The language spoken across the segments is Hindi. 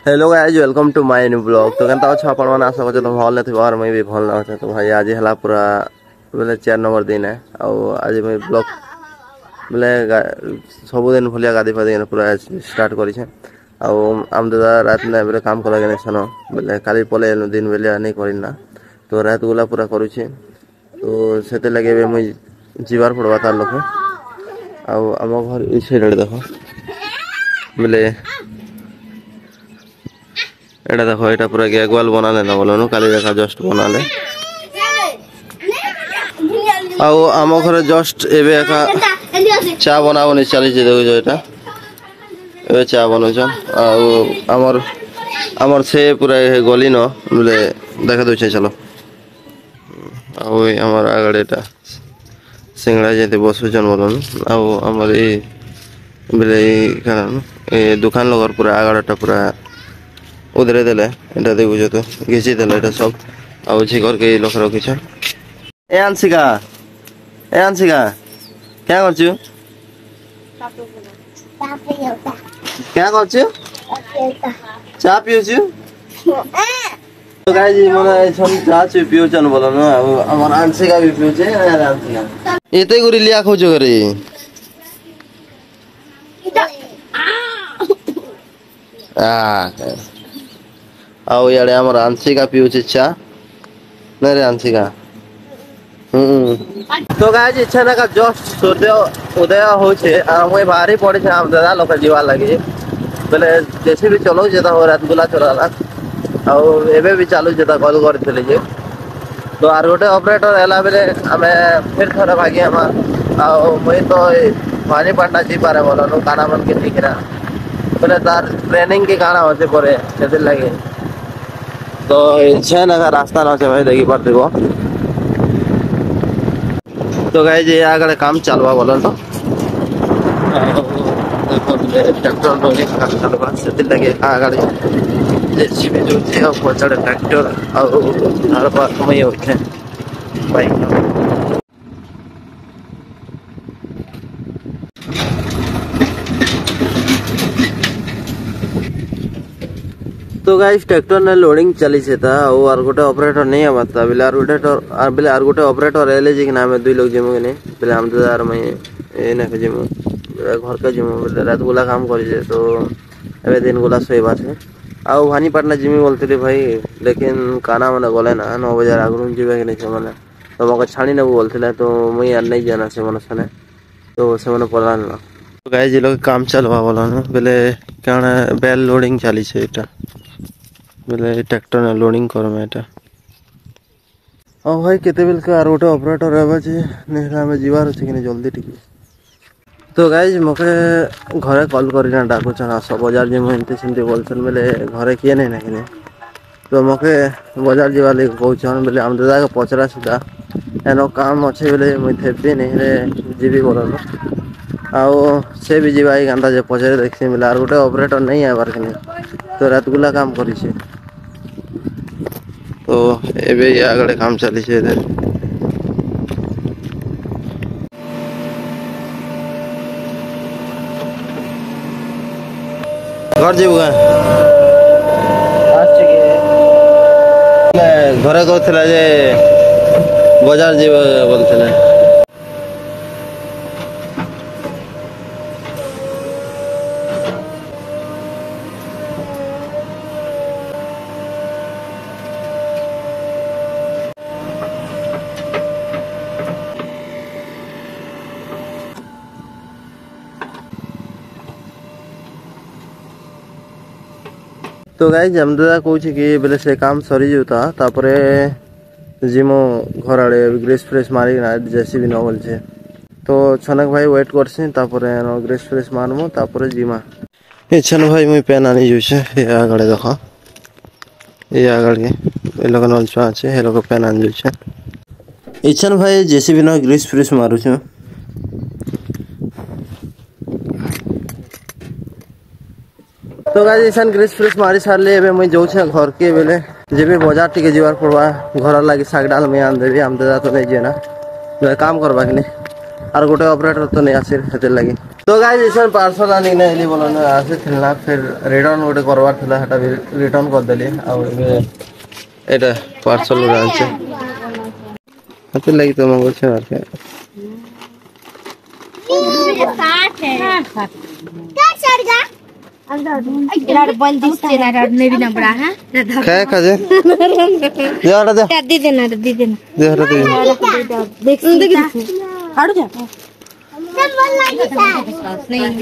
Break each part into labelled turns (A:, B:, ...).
A: Hello guys welcome to my new blog. तो केनता छ आपण माने आशा करछ तो भल नै थिबार मैं भी भल नै तो भाई आज हला पूरा बोले 4 नंबर दिन है और आज मैं ब्लॉग बोले सब दिन भलिया गादी फादी पूरा स्टार्ट करी छे और आम दादा रात नै बोले काम करा गने छनो बोले काली पले दिन बेले नै करिना तो रात गुला पूरा करू छे तो सेते लगे मैं जीवार पड़वा तार लोक और हम घर ई साइड देखो बोले एटा देखो एटा पूरा गेगवाल बनाले ना बोलो काली देखा जस्ट बनाले आउ आम घर जस्ट एबे का चा बनावनी चली जे देखो एटा एबे चा बनोछन आउ हमर से पूरा गली न बोले देखा दो चलो आउ हमर आगडेटा सिंगड़ा जेते बसुचन बोलन आउ हमर ए बोले कारण ए दुकान लगर पूरा आगडटा पूरा उधरे देले एटा देखुछ तो घिची देले एटा सब आउ झिकर के लोक रखिछ ए आंशिका क्या करछु क्या करछु चा पिउछु तो गाइस मोला छन चा पिउछन बोलन अब हमर आंशिका भी पिउछे आंशिका एते गुरी लिया खोजो करे आओ यार हमर आंशिका पिउछे चा नै रे आंशिका तो गाइस इच्छा ना का जस्ट सूर्य उदय होछे आ मैं बाहरी पड़े छे हम दादा लोक जीवा लागे बोले जैसे भी चलो जेता हो रात गुला चला और एबे भी चालू जेता कॉल करथिले जे तो आर गोटे ऑपरेटर एला बेले हमें फिर थोड़ा भागी हम आ मैं तो पानी पड़ना जी पारे बोलो काना मन के दिखरा बोले तार ट्रेनिंग के गाना होते पड़े जैसे लगे तो इच्छा ना का रास्ता ना भाई देखी पर देखो तो गाइस ये आगे काम चलवा बोलो तो ट्रैक्टर लोगे काम चलवा से लगे आगे जेसीबी जो थे और पचड़ ट्रैक्टर और हर बार में होते बाइक तो गाइस ट्रैक्टर ने लोडिंग चली से था और आर गोटे ऑपरेटर नहीं आबता बिले आर गोटे ऑपरेटर एले जे कि नाम दुई लोग जेमु ने बिले हम तो यार मैं ए ना के जेमु घर के जेमु बिले रात गुला काम करी जे तो एबे दिन गुला सोई बात है आ भानी पटना जिमी बोलते भाई लेकिन काना माने गले ना 9 बजे आगुन जीवे के नहीं माने तो मके छाणी ने बोलते तो मैं यार नहीं जाना से माने सने तो से माने पलान ना तो गाइस जे लोग काम चलवा बोला ना बिले काना बेल लोडिंग चली से एटा बोले ट्रैक्टर ने लोडिंग करो एटा ओ भाई केते बेल के आर गोटे ऑपरेटर रहबा जे नेहरा में जीवार छै कि जल्दी टिकी तो गाइस मके घरे कॉल करिना डाको छन आस बाजार जे मनते सिंते बोलछन बेले घरे किए नहीं ना किने तो मके बाजार जीवा ले कहछन बेले हम दादा के पचरा सीधा एनो काम अछि बेले मैं थेबे नहीं रे जीबी बोलन आओ से भी जीवाई गंदा जे पचरे देखि बेले आर गोटे ऑपरेटर नहीं आबार किने तो रात गुला काम करी छे तो एबे आगड़े काम चली छे इधर घर जीवा आज के घरे कहथला जे बाजार जीवा बोलथले तो गाइस हम दादा कहूँ कि बोले से काम सरी जोता तापरे जिमो घर आड़े ग्रेस फ्रेश मारी ना जैसे भी न बोल छे तो छनक भाई वेट करछे तापरे ग्रेस फ्रेश मारमो तापरे जिमा ए छन भाई मुई पेन आनी जो छे ए आगड़े देखो ए आगड़े ए लोग नल छा छे ए लोग पेन आनी जो छे ए छन भाई जैसे भी न ग्रेस फ्रेश मारू छे तो गाइस ऐसन ग्रेस फ्रेश मारी सारले एबे मैं जाऊ छे घर के बेले जेबे बाजार टिके जीवार पड़वा घर लागी साग डाल में आन देबी हम दादा तो नहीं जेना काम करबा कि नहीं आर गोटे ऑपरेटर तो नहीं आसिर हेते लगी तो गाइस इसन पार्सल आनी ना एली बोलन आसे थिलना फिर रिटर्न गोटे करवार थिला हटा रिटर्न कर देली आ एटा पार्सल आनছে हाथे लगी तो मंगो छे आके
B: ये 60 है 60 क्या चढ़ गया अंदर बल दिसते ना ने भी ना बड़ा है
A: काय खाजे दे हटा दे
B: दे देना
A: दे हटा दे
B: देख हट जा सब बोल लगी नहीं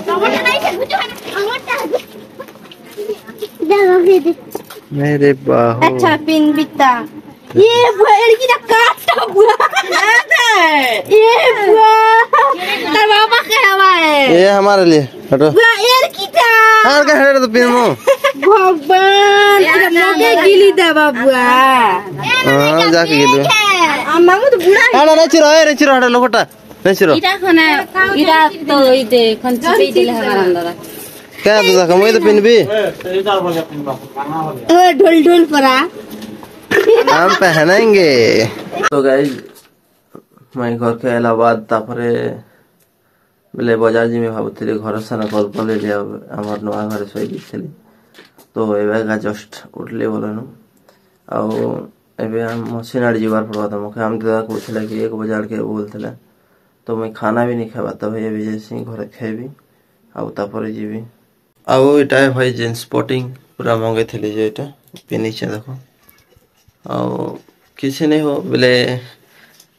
B: टमाटर नहीं है टमाटर
A: मेरे बाहु
B: अच्छा पिन बिता ये लड़की का काटा बुआ ये बुआ तेरा बाबा क्या हुआ है
A: ये हमारे लिए हटो
B: बुआ लड़की का
A: हां का हटे तो पिन मो
B: भगवान तेरा मोके गिली दे बाबुआ
A: हां जाके गिलो
B: मामू तो बुढ़ा
A: हां रे चिरो हटा लोकटा नहीं चिरो
B: इटा खना इटा तो इते खंची पे दिले हमारा अंदर
A: क्या तो देखो मैं तो पिन भी
B: ढोल ढोल परा
A: हम पहनेंगे तो गाइस मैं घर के इलाहाबाद तापरे बोले बाजार जी में भाबुଥିଲି घर सारा कॉल कर ले हमर नवा घर सोई दिथली तो एबे का जस्ट उठले बोलनु आ एबे हम मशीनाड़ी जीवार पड़वा त मके हम दादा कहथले कि 1 बजे के बोलथले तो मैं खाना भी नहीं खाबा तब एबे जैसे घर खाइबी आ तापरे जीवी आ एटा भाई जींस स्पोर्टिंग पूरा मंगे थले जे एटा पिनिचे देखो आ किसी नहीं हो बोले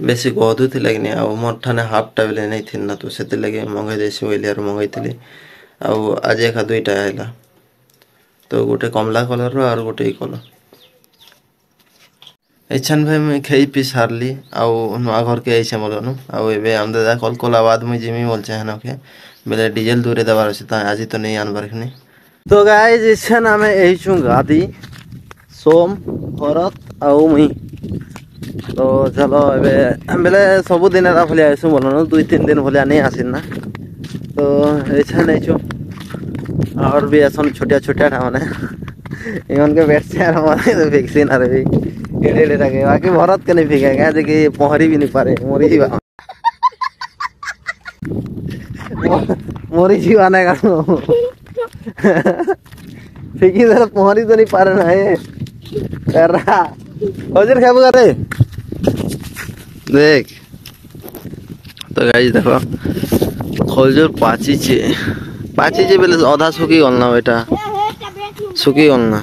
A: बेसी गधु थी लगने आ मोर ठाने हाफ टा बेले नहीं थी ना तो सेते लगे मंगाई देसी ओलियार मंगाई थली आ आज एक दुईटा आइला तो गोटे कमला कलर रो और गोटे कलर एछन भाई मैं खई पी सारली आ नुआ घर के आइछे बोलनु आ एबे हम दादा कल कोला बाद में जिमी बोल छे हना के बेले डीजल दूरे दबार छै त आज तो नहीं आनबार खनी तो गाइस इछन हमें एइछु गादी सोम भरत आउ मुई तो चलो एबे बेले सब दिन रा भलिया आइसु बोलनु 2-3 दिन भलिया नहीं आसिन ना तो एछन आइछु और भी ऐसा छोटा छोटा माने इवन के बैठ से हमारे तो वैक्सीन आ रही एड़े रखे बाकी भरत के नहीं फेंकेगा जे कि पहरी भी नहीं पारे मोरी जीवाने का फेंकी जरा पहरी तो नहीं पारे ना है कर रहा हजर खाबो करे देख तो गाइस देखो खोलजोर पाची छे बेले आधा सुखी गल ना बेटा सुखी गल ना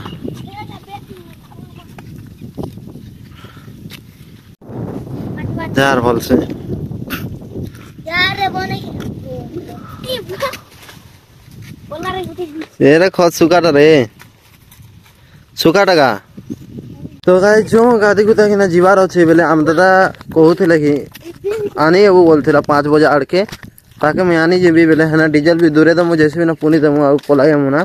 A: यार भल से ये रे खत सुकाटा रे सुकाटा का तो गाइस जो गादी गुता कि ना जीवार अछि बेले हम दादा कहउथिले कि आनी अब बोलथिला 5 बजे आड़के ताके मैं आनी जेबी बेले है ना डीजल भी दूरे तो मुझे भी ना पुनी दमु आ पलाई मुना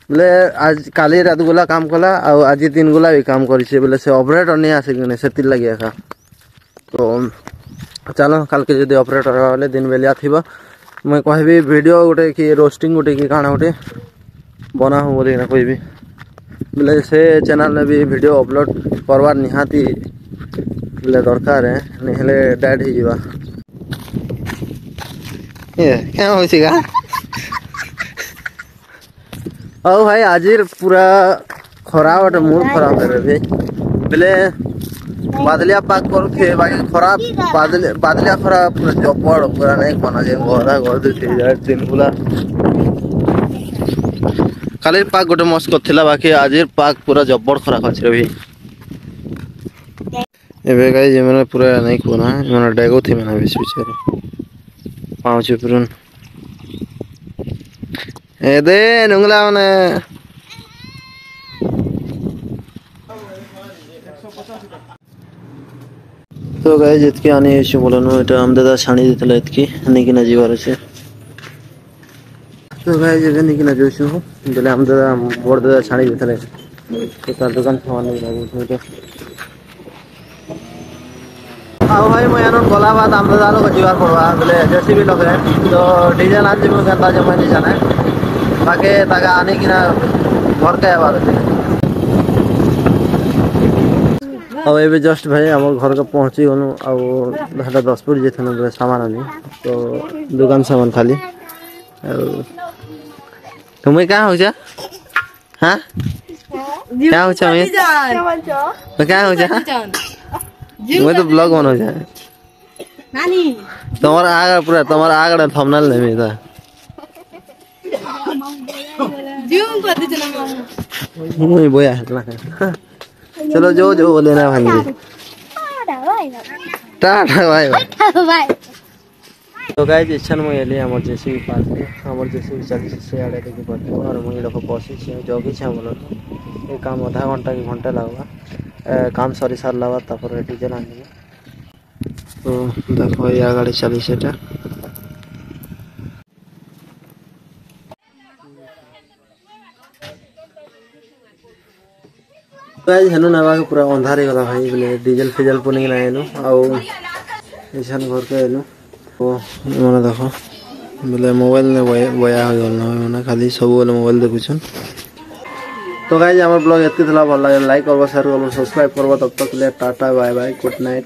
A: बोले आज काली रात गुला काम कला आ आज 3 गुला भी काम करी छे बोले से ऑपरेटर नहीं आसे कि से तिल लगे का तो चलो कल के जदी ऑपरेटर वाले दिन बेलिया थिबा मैं कहबी वीडियो गोटे कि रोस्टिंग गोटे कि काना गोटे बना हो बोले ना कोई भी बोले से चैनल में भी वीडियो अपलोड करवार निहाती बोले दरकार है नहीं हेले डेड ही जीवा ये क्या होइसी का ओ भाई आज पूरा खराब मूड खराब है भाई बोले बादलिया पाक कर थे बाकी खराब बादलिया खराब पूरा जपड़ पूरा नहीं बना जे गोरा गोर 3 गुला काली पाक गोटे मस्त करथिला बाकी आज पाक पूरा जबड़ खराब अछि रे भाई एबे गाइस जे मैंने पूरा नहीं कोना मैंने डेगो थी मैंने बीच बेचारे पाँच पुरन ए दे नुंगला माने तो गाइस इतके आनी एछु बोलनो एटा हम दादा छाणी देतला इतकी नहीं कि ना जीवार छे तो गाइस जे नहीं कि ना जोछु बोले हम दादा बड़ दादा छाणी देतले तो तार दुकान सामान नहीं लागो तो आओ भाई मैं यानो गला बात हम दादा लो जीवार पड़वा बोले जेसीबी लगे तो डीजल आज में गंदा जमा नहीं जाना बाकी तागा आने कि ना घर के बात है अब ये जस्ट भाई आम घर के पहुँची गलु आटा 10 जे सामान आनी तो दुकान सामान खाली तुम्हें क्या हो जा हाँ क्या हो जा मैं क्या हो जा मैं तो ब्लॉग बन हो जाए तुम्हारा आगे पूरा तुम्हारा आगे थंबनेल नहीं मिलता मुझे बोया है चलो जो जो लेना भाई टाटा बाय बाय तो गाइस इच्छन मु एली हमर जेसीबी पास हमर जेसीबी चली से आड़े के पड़ते और मुई लोग बसी छे जगी छे बोलो ए काम आधा घंटा की घंटा लागवा काम सरी सार लावा तापर डीजल आनी तो देखो या गाड़ी चली सेटा गाइस हेनु नवा के पूरा अंधार ही गला भाई बोले डीजल फिजल पुनी ना एनु आउ इछन घर के एनु ओ माने देखो बोले मोबाइल ने बया हो गल न माने खाली सब बोले मोबाइल देखुछन तो गाइस हमर ब्लॉग एतके थला भल लागे लाइक करबो शेयर करबो सब्सक्राइब करबो तब तक ले tata bye bye good night.